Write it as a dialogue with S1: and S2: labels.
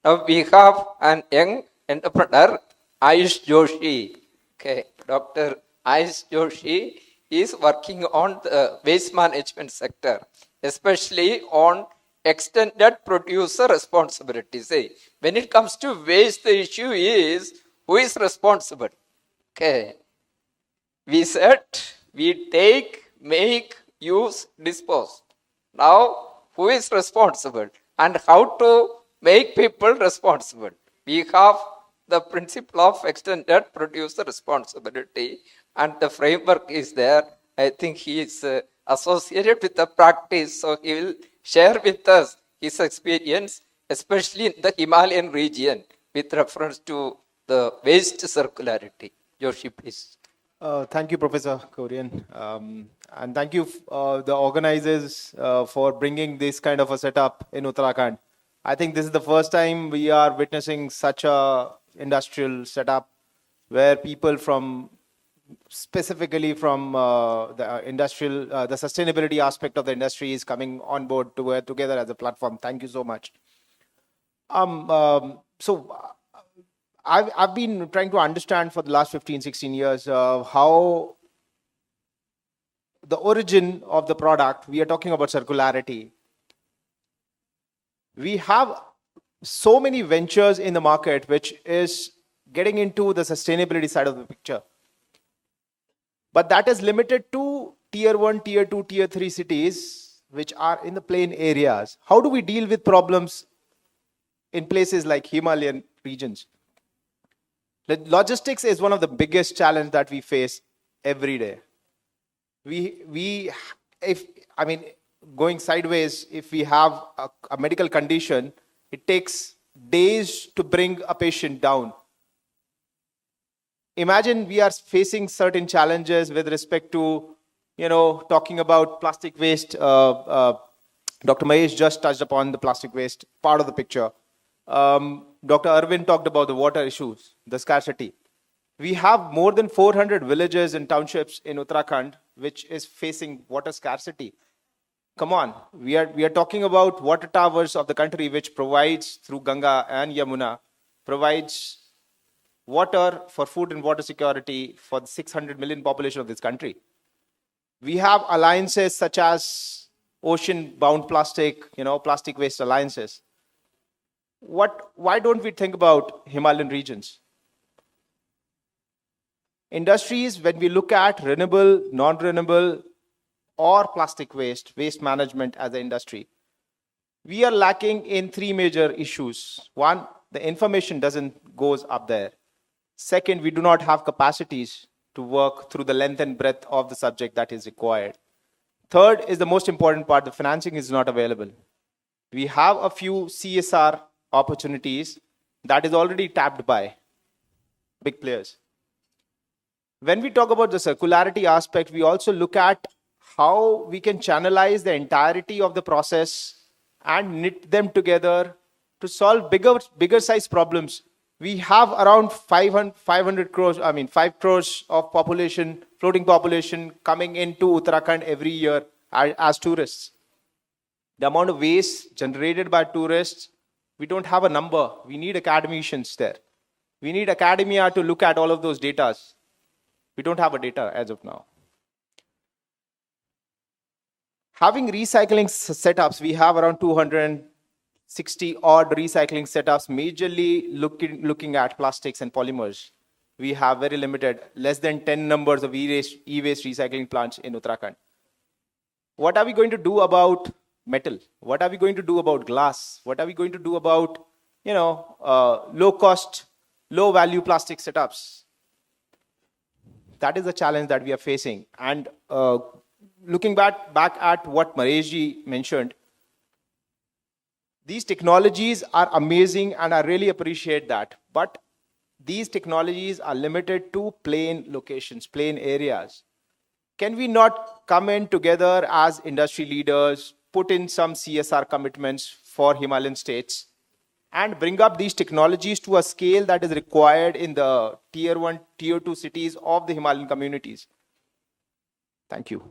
S1: Now we have an young entrepreneur, Ayush Joshi. Okay, Dr. Ayush Joshi is working on the waste management sector, especially on extended producer responsibility. Say, when it comes to waste, the issue is who is responsible. Okay, we said we take, make, use, dispose. Now, who is responsible and how to make people responsible? We have the principle of extended producer responsibility, and the framework is there. I think he is associated with the practice, so he will share with us his experience, especially in the Himalayan region, with reference to the waste circularity. Joshi, please.
S2: Thank you, Professor Korean. And thank you, the organizers, for bringing this kind of a setup in Uttarakhand. I think this is the first time we are witnessing such a industrial setup where people from, specifically from the industrial, the sustainability aspect of the industry is coming on board together as a platform. Thank you so much. I've been trying to understand for the last 15, 16 years how the origin of the product, we are talking about circularity. We have so many ventures in the market which is getting into the sustainability side of the picture. But that is limited to tier 1, tier 2, tier 3 cities which are in the plain areas. How do we deal with problems in places like Himalayan regions? Logistics is one of the biggest challenges that we face every day. Going sideways, if we have a medical condition, it takes days to bring a patient down. Imagine we are facing certain challenges with respect to, talking about plastic waste. Dr. Mahesh just touched upon the plastic waste part of the picture. Dr. Arvind talked about the water issues, the scarcity. We have more than 400 villages and townships in Uttarakhand which is facing water scarcity. Come on, we are talking about water towers of the country which provides through Ganga and Yamuna, provides water for food and water security for the 600 million population of this country. We have alliances such as ocean-bound plastic, plastic waste alliances. Why don't we think about Himalayan regions? Industries, when we look at renewable, non-renewable, or plastic waste management as an industry, we are lacking in 3 major issues. 1, the information goes up there. Second, we do not have capacities to work through the length and breadth of the subject that is required. Third is the most important part, the financing is not available. We have a few CSR opportunities that is already tapped by big players. When we talk about the circularity aspect, we also look at how we can channelize the entirety of the process and knit them together to solve bigger size problems. We have around 500 crores, 5 crores of population, floating population coming into Uttarakhand every year as tourists. The amount of waste generated by tourists, we don't have a number. We need academicians there. We need academia to look at all of those data. We don't have a data as of now. Having recycling setups, we have around 260 odd recycling setups, majorly looking at plastics and polymers. We have very limited, less than 10 numbers of e-waste recycling plants in Uttarakhand. What are we going to do about metal? What are we going to do about glass? What are we going to do about, low cost, low value plastic setups? That is the challenge that we are facing. And looking back at what Mareshji mentioned, these technologies are amazing and I really appreciate that. But these technologies are limited to plain locations, plain areas. Can we not come in together as industry leaders, put in some CSR commitments for Himalayan states and bring up these technologies to a scale that is required in the tier 1, tier 2 cities of the Himalayan communities? Thank you.